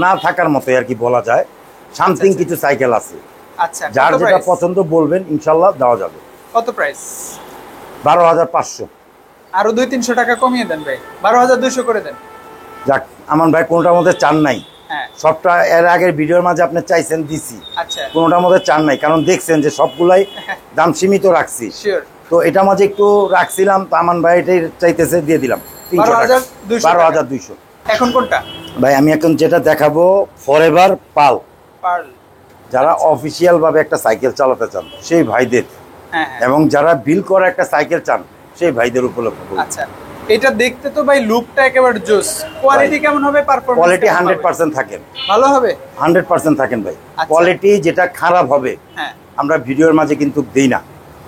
না থাকার মতো আর কি বলা যায়। সামথিং কিছু সাইকেল আছে। আচ্ছা, যার যেটা পছন্দ বলবেন, ইনশাল্লাহ দেওয়া যাবে। কত প্রাইস? 12,500। আরো 200-300 টাকা কমিয়ে দেন ভাই, 12,200 করে দেন। যাক, আমার ভাই কোনটার মধ্যে চান নাই। হ্যাঁ, সবটা এর আগের ভিডিওর মাঝে আপনি চাইছেন দিছি, আচ্ছা, কোনটার মধ্যে চান নাই, কারণ দেখছেন যে সবগুলাই দাম সীমিত রাখছি। শিওর। তো এটা মাঝে একটু রাখছিলাম, তো আমার ভাই এটাই চাইতেছে, দিয়ে দিলাম 12,200। এখন কোনটা ভাই আমি এখন যেটা দেখাবো, ফরএভার পাল। পার্ল, যারা অফিসিয়াল ভাবে একটা সাইকেল চালাতে চান সেই ভাইদের, হ্যাঁ, এবং যারা বিল করা একটা সাইকেল চান সেই ভাইদের উপলক্ষে। আচ্ছা, এটা দেখতে তো ভাই লুকটা একেবারে জোস। কোয়ালিটি কেমন হবে? পারফরম্যান্স কোয়ালিটি 100% থাকেন, ভালো হবে, 100% থাকেন ভাই। আচ্ছা। কোয়ালিটি যেটা খারাপ হবে হ্যাঁ, আমরা ভিডিওর মাঝে কিন্তু দিই না।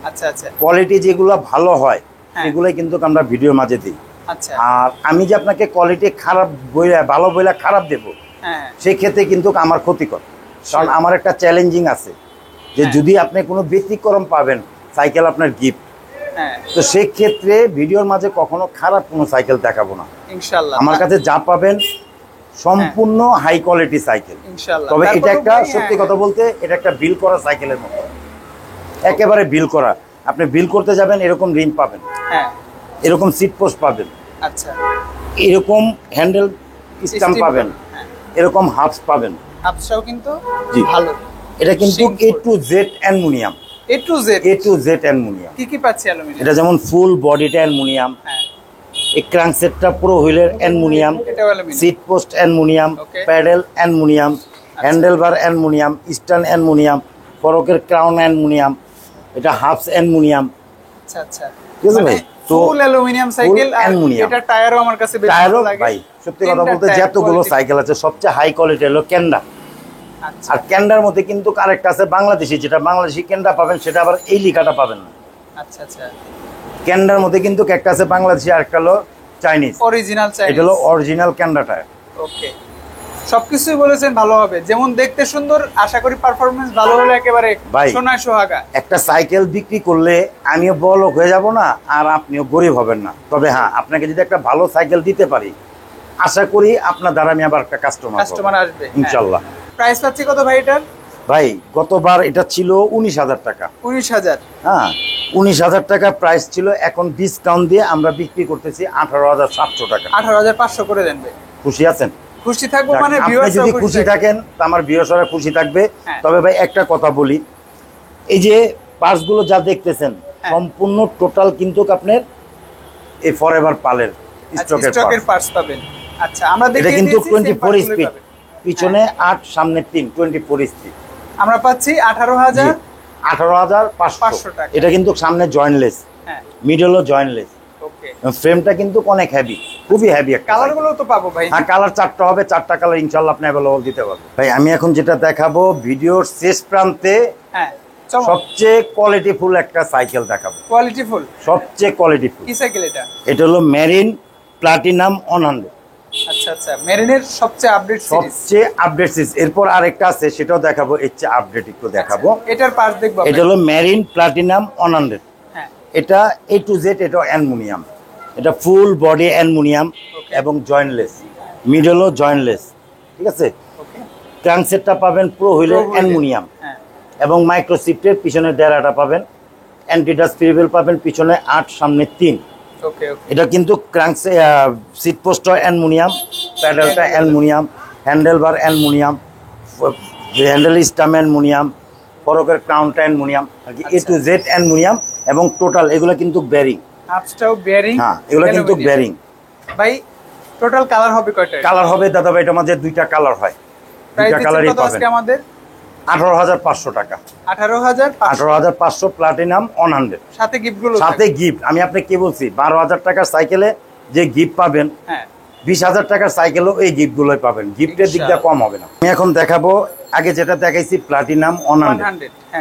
আচ্ছা আচ্ছা, কোয়ালিটি যেগুলো ভালো হয় হ্যাঁ, সেগুলোই কিন্তু আমরা ভিডিওর মাঝে দিই। আচ্ছা, আর আমি যে আপনাকে কোয়ালিটি খারাপ বইলা ভালো বইলা খারাপ দেব, হ্যাঁ, সেই ক্ষেত্রে কিন্তু আমার ক্ষতিকর। কারণ আমার একটা চ্যালেঞ্জিং আছে যে হ্যাঁ, যদি আপনি কোনো ব্যতিক্রম পাবেন সাইকেল আপনার গিফট, হ্যাঁ, তো সেই ক্ষেত্রে ভিডিওর মাঝে কখনো খারাপ কোনো সাইকেল দেখাবো না। ইনশাআল্লাহ আমার কাছে যা পাবেন সম্পূর্ণ হাই কোয়ালিটি সাইকেল। ইনশাআল্লাহ। তবে এটা তারপরেও একটা ভাই, সত্যি হ্যাঁ, কথা বলতে, এটা একটা বিল করা সাইকেলের মতো, একেবারে বিল করা। আপনি বিল করতে যাবেন, এরকম রিং পাবেন, হ্যাঁ, এরকম সিট পোস্ট পাবেন, আচ্ছা, এরকম হ্যান্ডেল স্ট্যান্ড পাবেন, হ্যাঁ, এরকম হাফস পাবেন। আপসাও কিন্তু জি। ভালো। এটা কিন্তু Simple। A to Z aluminium, A to Z, A to Z aluminium. কি কি পাচ্ছি অ্যালুমিনিয়াম? এটা যেমন ফুল বডিটা অ্যালুমিনিয়াম, হ্যাঁ, এই ক্রাঙ্কসেটটা পুরো হুইলের অ্যালুমিনিয়াম, এটাও aluminium, seat post aluminium, Okay। Pedal aluminium, handle bar aluminium, stand aluminium, ফরকের ক্রাউন অ্যালুমিনিয়াম, এটা হাফস অ্যালুমিনিয়াম। আচ্ছা আচ্ছা, ঠিক আছে ভাই? তো ফুল অ্যালুমিনিয়াম সাইকেল। আর অ্যালুমিনিয়াম। এটা টায়ারও আমার কাছে বেশ টায়ারও ভালো লাগে ভাই সত্যি কথা তিনটা বলতে টায়ার যতগুলো quality। সাইকেল আছে সবচেয়ে হাই কোয়ালিটি হলো ক্যান্ডা। আচ্ছা, আর ক্যান্ডার মধ্যে কিন্তু আরেকটা আছে বাংলাদেশি, যেটা বাংলাদেশি ক্যান্ডা পাবেন সেটা আবার এই লিখাটা পাবেন না। আচ্ছা আচ্ছা, ক্যান্ডার মধ্যে কিন্তু একটা আছে বাংলাদেশি, আরেকটা হলো চাইনিজ। অরিজিনাল চাই, এটা হলো অরিজিনাল ক্যান্ডা টায়ার। ওকে, সবকিছুই বলেছেন ভালো হবে, যেমন দেখতে সুন্দর, আশা করি পারফরম্যান্স ভালো হলে একেবারে ভাই, সোনায় সোহাগা। একটা সাইকেল বিক্রি করলে আমিও বড়লোক হয়ে যাব না, আর আপনিও গরিব হবেন না। তবে হ্যাঁ, আপনাকে যদি একটা ভালো সাইকেল দিতে পারি, আশা করি আপনার দ্বারা আমি আবার একটা কাস্টমার আসবে ইনশাল্লাহ। প্রাইস পাচ্ছি কত ভাই এটার? ভাই গতবার এটা ছিল 19,000 টাকা। 19,000? হ্যাঁ, 19,000 টাকা প্রাইস ছিল। এখন ডিসকাউন্ট দিয়ে আমরা বিক্রি করতেছি 18,700 টাকা। 18,500 করে দেন ভাই। খুশি আছেন? খুশি থাকবো, মানে আপনি viewers যদি রাও খুশি থাকেন তো আমার ভিউয়ার্সরা খুশি থাকবে। হ্যাঁ। তবে ভাই একটা কথা বলি, এই যে পার্টসগুলো যা দেখতেছেন হ্যাঁ। সম্পূর্ণ টোটাল কিন্তু আপনার এই ফরএভার পালের স্টকের পার্টস পাবেন। আচ্ছা, আমরা এটা দেখিয়ে কিন্তু দিয়েছি, same 24 parts গুলোই স্পিড, পাবেন। পিছনে 8 সামনে 3, 24 স্পিড। আমরা পাচ্ছি 18,000 18,500 টাকা। এটা কিন্তু সামনে জয়েন্টলেস, হ্যাঁ, মিডলও জয়েন্টলেস। ওকে, ফ্রেমটা কিন্তু অনেক হেভি, খুবই হেভি একটা। কালার গুলো তো পাবো ভাই? হ্যাঁ, কালার 4টা হবে, 4টা কালার ইনশাআল্লাহ আপনি अवेलेबल দিতে পারবেন। ভাই আমি এখন যেটা দেখাবো ভিডিওর শেষ প্রান্তে, হ্যাঁ, সবচেয়ে কোয়ালিটিফুল একটা সাইকেল দেখাবো। কোয়ালিটিফুল? সবচেয়ে কোয়ালিটিফুল। কি সাইকেল এটা? এটা হলো মেরিন প্লাটিনাম 100। আচ্ছা আচ্ছা, মেরিনের সবচেয়ে আপডেট সিরিজ, সবচেয়ে আপডেট সিরিজ। এরপর আরেকটা আছে, সেটাও দেখাবো, এর চেয়ে আপডেট একটু দেখাবো। এটার পার্টস দেখবো। এটা হলো মেরিন প্লাটিনাম 100। হ্যাঁ, এটা A to Z, এটা অ্যালুমিনিয়াম, এটা ফুল বডি অ্যালুমিনিয়াম এবং জয়েন্টলেস, মিডলও জয়েন্টলেস। ঠিক আছে? ওকে, ক্রাঙ্কসেটটা পাবেন প্রো হুইলের অ্যালুমিনিয়াম হ্যাঁ, এবং মাইক্রোসিফটের পিছনে ডেরাটা পাবেন, অ্যান্টিডাস্ট ফিরিবেল পাবেন, পিছনে 8 সামনে 3। ওকে ওকে, এটা কিন্তু ক্রাঙ্কস সিট পোস্টটা অ্যালুমিনিয়াম, প্যাডেলটা aluminium, handle bar aluminium, handle stem aluminium, ফরকের ক্রাউনটা অ্যালুমিনিয়াম, আর কি A to Z অ্যালুমিনিয়াম। এবং টোটাল এগুলো কিন্তু বেরিং। আপসটাও বেয়ারিং? হ্যাঁ, এগুলো কিন্তু বেরিং। ভাই টোটাল কালার হবে কয়টা? কালার হবে দাদা ভাই, এটা আমাদের 2টা কালার হয়, 2টা কালারই কত পাবেন। আজকে আমাদের 18,500 টাকা। 18,500 প্লাটিনাম 100 সাথে গিফটগুলো, সাথে গিফট। আমি আপনাকে কি বলছি, 12,000 টাকার সাইকেলে যে গিফট পাবেন, 20,000 টাকার সাইকেলও এই গিফট গুলোই পাবেন, গিফটের দিকটা কম হবে না। আমি এখন দেখাবো, আগে যেটা দেখাইছি প্লাটিনাম 100,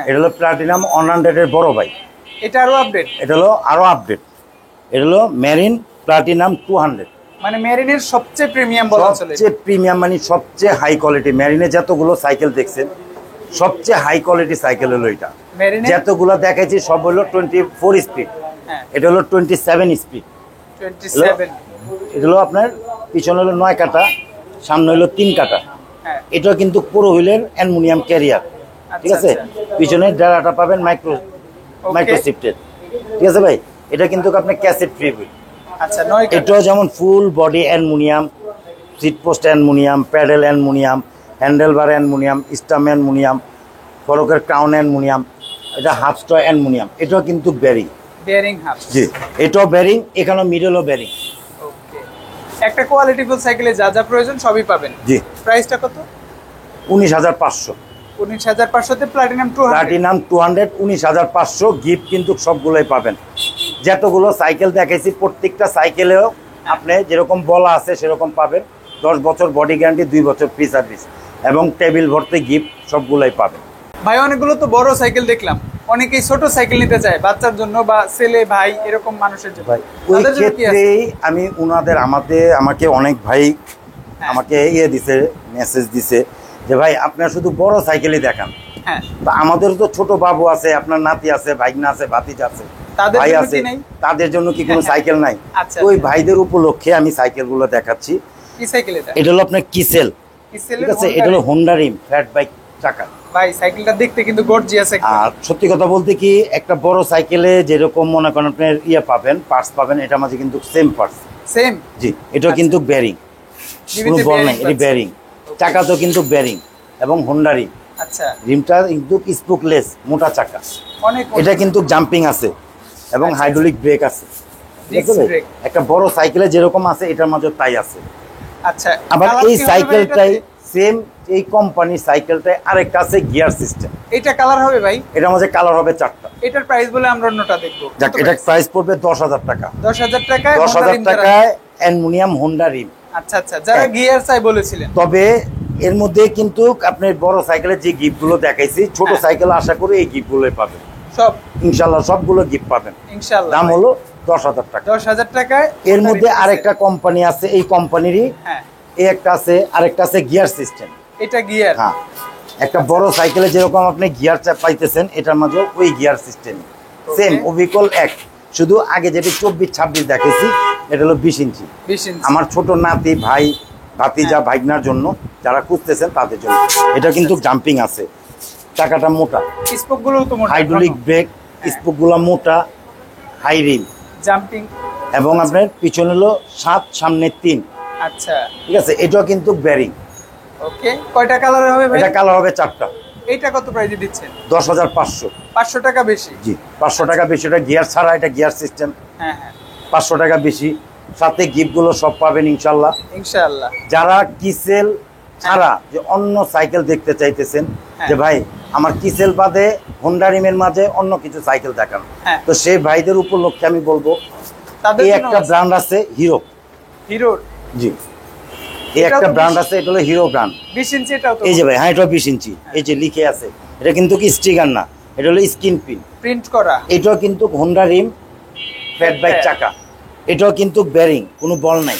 এটা হলো প্লাটিনাম 100 এর বড় ভাই, এটা আরো আপডেট, এটা হলো আরো আপডেট। এটা হলো মেরিন প্লাটিনাম 200, মানে মেরিনের সবচেয়ে প্রিমিয়াম বলা চলে, সবচেয়ে প্রিমিয়াম মানে সবচেয়ে হাই কোয়ালিটি। মেরিনে যতগুলো সাইকেল দেখছেন সবচেয়ে হাই কোয়ালিটি সাইকেল হলো এটা। যতগুলো দেখাইছি সব হলো 24 স্পিড, এটা হলো 27 স্পিড। 27, এটা হলো আপনার পিছনে হলো 9 কাটা, সামনে হলো 3 কাটা। এটা কিন্তু পুরো হুইলের অ্যালুমিনিয়াম ক্যারিয়ার, ঠিক আছে। পিছনে ডালাটা পাবেন মাইক্রো শিফটের, ঠিক আছে ভাই। এটা কিন্তু আপনি ক্যাসেট ফ্রি হুইল। আচ্ছা, 9 কাটা। এটাও যেমন full body aluminium, seat post aluminium, pedal aluminium, handle bar aluminium, stem aluminium, ফরকের ক্রাউন অ্যালুমিনিয়াম, এটা হাফ স্ট্র অ্যালুমিনিয়াম। এটাও কিন্তু বেরিং, হাফ, জি এটাও বেরিং, এখানেও মিডলও বেরিং। ওকে, একটা কোয়ালিটিফুল সাইকেলে যা যা প্রয়োজন সবই পাবেন। জি। প্রাইসটা কত? 19,500। 19,500 তে প্লাটিনাম 200। প্লাটিনাম 200 19,500। গিফট কিন্তু সবগুলোই পাবেন। যতগুলো সাইকেল দেখাইছি প্রত্যেকটা সাইকেলেও আপনি যেরকম বলা আছে সেরকম পাবেন। 10 বছর বডি গ্যারান্টি, 2 বছর ফ্রি সার্ভিস এবং টেবিল ভর্তি গিফট সবগুলোই পাবেন। ভাই, অনেকগুলো তো বড় সাইকেল দেখলাম, অনেকেই ছোট সাইকেল নিতে চায় বাচ্চার জন্য বা ছেলে ভাই এরকম মানুষের জন্য। ওই ক্ষেত্রেই আমি আমাকে অনেক ভাই আমাকে দিছে, মেসেজ দিছে যে ভাই আপনার শুধু বড় সাইকেলই দেখান। তা আমাদের তো ছোট বাবু আছে, আপনার নাতি আছে, ভাইগনা আছে, ভাতিজা আছে, ভাই আছে, তাদের জন্য কি কোনো সাইকেল নাই? ওই ভাইদের উপলক্ষে আমি সাইকেলগুলো দেখাচ্ছি। কি সাইকেল এটা? এটা হলো আপনার কিসেল, ঠিক আছে। এটা হলো হোন্ডা রিম ফ্ল্যাট বাইক চাকা। ভাই সাইকেলটা দেখতে কিন্তু গর্জিয়াস একদম। আর সত্যি কথা বলতে কি, একটা বড় সাইকেলে যেরকম মনে করেন আপনার পাবেন, পার্টস পাবেন, এটার মাঝে কিন্তু সেম পার্টস, সেম। জি, এটা কিন্তু বেরিং, কোনো বল নাই, এটা বেরিং। চাকা তো কিন্তু বেরিং এবং হোন্ডা রিম। আচ্ছা, রিমটা কিন্তু স্পোকলেস, মোটা চাকা। অনেক, এটা কিন্তু জাম্পিং আছে এবং হাইড্রোলিক ব্রেক আছে। একটা বড় সাইকেলে যেরকম আছে এটার মাঝে তাই আছে। আচ্ছা, আবার এই সাইকেলটাই সেম, এই কোম্পানির সাইকেলটাই আরেকটা আছে গিয়ার সিস্টেম। এটা কালার হবে ভাই? এটার মাঝে কালার হবে 4টা। এটার প্রাইস বলে আমরা অন্যটা দেখবো। যাক, এটার প্রাইস পড়বে 10,000 টাকা। 10,000 টাকায় 10,000 টাকায় অ্যালুমিনিয়াম হোন্ডা রিম। আচ্ছা আচ্ছা, যারা গিয়ার চাই বলেছিলেন। তবে এর মধ্যে কিন্তু আপনি বড় সাইকেলের যে গিফটগুলো দেখাইছি, ছোট সাইকেল আশা করি এই গিফটগুলোই পাবেন সব, ইনশাআল্লাহ সবগুলো গিফট পাবেন ইনশাআল্লাহ। দাম হলো 10,000 টাকা। 10,000 টাকায়। এর মধ্যে আরেকটা কোম্পানি আছে, এই কোম্পানিরই এই একটা আছে, আরেকটা আছে গিয়ার সিস্টেম। এটা গিয়ার, হ্যাঁ, একটা বড় সাইকেলে যেরকম আপনি গিয়ার পাইতেছেন এটার মাঝেও ওই গিয়ার সিস্টেম সেম, অবিকল এক। শুধু আগে যেটা 24-26 দেখেছি, এটা হলো 20 ইঞ্চি। আমার ছোট নাতি, ভাই, ভাতিজা, ভাইগনার জন্য যারা খুঁজতেছেন তাদের জন্য। এটা কিন্তু জাম্পিং আছে, চাকাটা মোটা, স্পোকগুলো তো মোটা, হাইড্রোলিক ব্রেক, স্পোকগুলো মোটা, হাই রিম, জাম্পিং এবং আপনার পিছনে হলো 7, সামনে 3। আচ্ছা, ঠিক আছে। এটাও কিন্তু বেরিং। ওকে, কয়টা কালার হবে ভাই? এটা কালার হবে 4টা। এইটা কত প্রাইসে দিচ্ছেন? 10,500। 500 টাকা বেশি। জি, 500 টাকা বেশি। এটা গিয়ার ছাড়া, এটা গিয়ার সিস্টেম। হ্যাঁ হ্যাঁ, 500 টাকা বেশি। সাথে গিফটগুলো সব পাবেন ইনশাআল্লাহ। ইনশাআল্লাহ। যারা কিসেল ছাড়া যে অন্য সাইকেল দেখতে চাইতেছেন, যে ভাই আমার কিসেল বাদে হোন্ডা রিমের মাঝে অন্য কিছু সাইকেল দেখান, তো সেই ভাইদের উপলক্ষে আমি বলবো এই একটা ব্র্যান্ড আছে হিরো। হিরো, জি, এই একটা ব্র্যান্ড আছে, এটা হলো হিরো ব্র্যান্ড। 20 ইঞ্চি এটাও তো? এই যে ভাই, হ্যাঁ, এটা 20 ইঞ্চি। এই যে লিখে আছে, এটা কিন্তু কি স্টিকার না, এটা হলো স্ক্রিন প্রিন্ট করা। এটাও কিন্তু হোন্ডা রিম ফ্ল্যাট বাইক চাকা। এটাও কিন্তু বেরিং, কোনো বল নাই,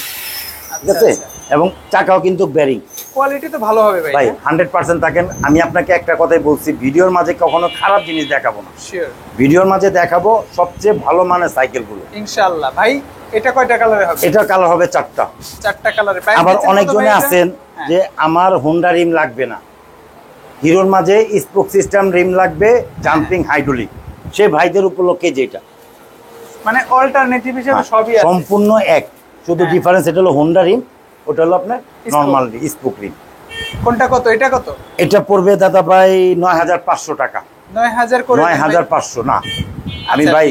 ঠিক আছে। এবং চাকাও কিন্তু বেরিং। কোয়ালিটি তো ভালো হবে ভাই। 100% থাকেন। আমি আপনাকে একটা কথাই বলছি, ভিডিওর মাঝে কখনো খারাপ জিনিস দেখাবো না। শিওর, ভিডিওর মাঝে দেখাবো সবচেয়ে ভালো মানের সাইকেলগুলো ইনশাআল্লাহ। ভাই, এটা কয়টা কালারে হবে? এটা কালার হবে 4টা। 4টা কালারে। আবার অনেকজনে আছেন যে আমার হোন্ডা রিম লাগবে না, হিরোর মাঝে স্পোক সিস্টেম রিম লাগবে, জাম্পিং হাইড্রোলিক, সেই ভাইদের উপলক্ষে যেটা মানে অল্টারনেটিভ হিসেবে সবই আছে, সম্পূর্ণ এক। শুধু ডিফারেন্স এটা হলো হোন্ডা রিম, ওটা হলো আপনার নরমাল স্পোক রিম। কোনটা কত? এটা কত? এটা পড়বে দাদা ভাই 9,500 টাকা। 9,000 করে? 9,500 না, আমি ভাই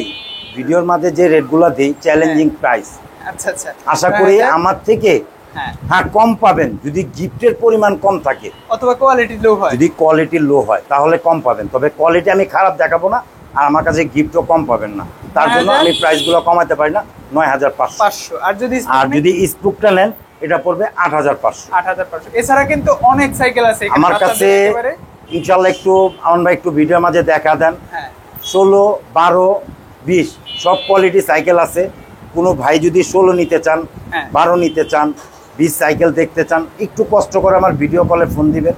ভিডিওর মাঝে যে রেটগুলো দেই চ্যালেঞ্জিং প্রাইস। আচ্ছা আচ্ছা, আশা করি আমার থেকে হ্যাঁ কম পাবেন যদি গিফটের পরিমাণ কম থাকে অথবা কোয়ালিটি লো হয়। যদি কোয়ালিটি লো হয় তাহলে কম পাবেন, তবে কোয়ালিটি আমি খারাপ দেখাবো না আর আমার কাছে গিফটও কম পাবেন না, তার জন্য আমি প্রাইসগুলো কমাতে পারি না। 9500। আর যদি স্পুকটা নেন এটা পড়বে 8500। এছাড়া কিন্তু অনেক সাইকেল আছে আমার কাছে, ইনশাল্লাহ একটু আমার ভাই একটু ভিডিওর মাঝে দেখা দেন। 16, 12, 20 সব কোয়ালিটি সাইকেল আছে। কোনো ভাই যদি 16 নিতে চান, 12 নিতে চান, 20 সাইকেল দেখতে চান, একটু কষ্ট করে আমার ভিডিও কলে ফোন দিবেন।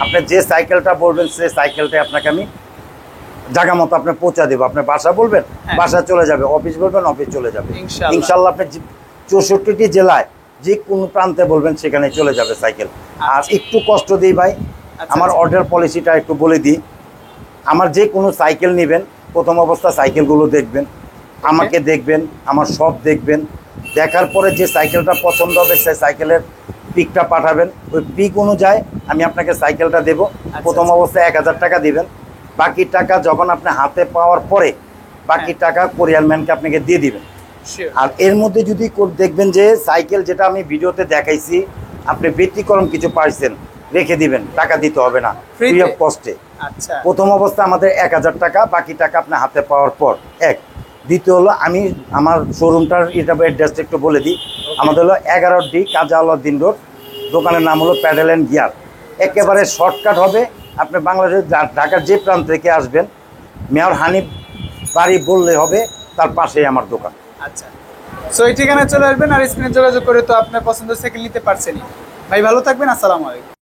আপনি যে সাইকেলটা বলবেন সেই সাইকেলটাই আপনাকে আমি জায়গা মতো আপনি পৌঁছা দেবো। আপনি বাসা বলবেন বাসা চলে যাবে, অফিস বলবেন অফিস চলে যাবে ইনশাল্লাহ। আপনি 64টি জেলায় যে কোনো প্রান্তে বলবেন সেখানে চলে যাবে সাইকেল। আর একটু কষ্ট দিই ভাই, আমার অর্ডার পলিসিটা একটু বলে দিই। আমার যে কোনো সাইকেল নেবেন প্রথম অবস্থা সাইকেলগুলো দেখবেন, আমাকে দেখবেন, আমার সব দেখবেন, দেখার পরে যে সাইকেলটা পছন্দ হবে সেই সাইকেলের পিকটা পাঠাবেন। ওই পিক অনুযায়ী আমি আপনাকে সাইকেলটা দেবো। প্রথম অবস্থায় 1000 টাকা দিবেন, বাকি টাকা যখন আপনি হাতে পাওয়ার পরে বাকি টাকা কোরিয়ার ম্যানকে আপনাকে দিয়ে দিবেন। আর এর মধ্যে যদি দেখবেন যে সাইকেল যেটা আমি ভিডিওতে দেখাইছি আপনি ব্যতিক্রম কিছু পাইছেন, রেখে দিবেন, টাকা দিতে হবে না, ফ্রি অফ কস্টে। প্রথম অবস্থা আমাদের 1000 টাকা, বাকি টাকা আপনি হাতে পাওয়ার পর এক। দ্বিতীয় হলো আমি আমার শোরুমটার এটা অ্যাড্রেসটা একটু বলে দিই। আমাদের হলো 11D কাজী আলাউদ্দিন রোড, দোকানের নাম হলো প্যাডেল অ্যান্ড গিয়ার। একেবারে শর্টকাট হবে। আপনি বাংলাদেশ ঢাকার যে প্রান্ত থেকে আসবেন মেয়র হানিফ বাড়ি বললে হবে, তার পাশেই আমার দোকান। আচ্ছা, সো এই ঠিকানায় চলে আসবেন আর স্ক্রিনে যোগাযোগ করে তো আপনার পছন্দের সাইকেল নিতে পারছেনই। ভাই ভালো থাকবেন, আসসালামু আলাইকুম।